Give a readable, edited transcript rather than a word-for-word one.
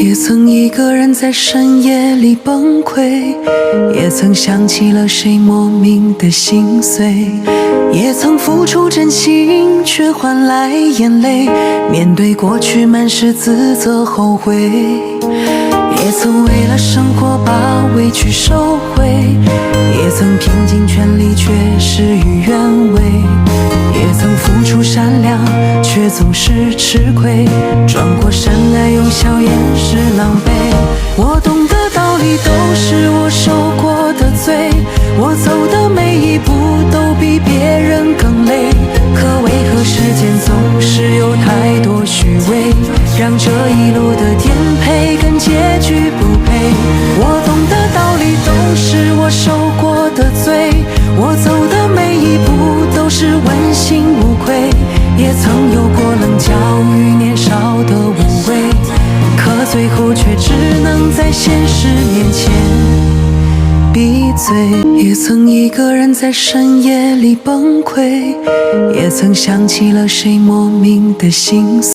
也曾一个人在深夜里崩溃，也曾想起了谁莫名的心碎，也曾付出真心却换来眼泪，面对过去满是自责后悔，也曾为了生活把委屈收回，也曾拼尽全力却事与愿违，也曾付出善良却总是吃亏，转过身来用笑掩饰狼狈。我懂的道理都是我受过的罪，我走的每一步都比别人更累，可为何时间总是有太多虚伪，让这一路的颠沛跟结局不配。我懂的道理都是我受过的罪，我走的每一步都是问心无愧，也曾有过冷教育年少的无畏，可最后却只能在现实面前闭嘴。也曾一个人在深夜里崩溃，也曾想起了谁莫名的心碎。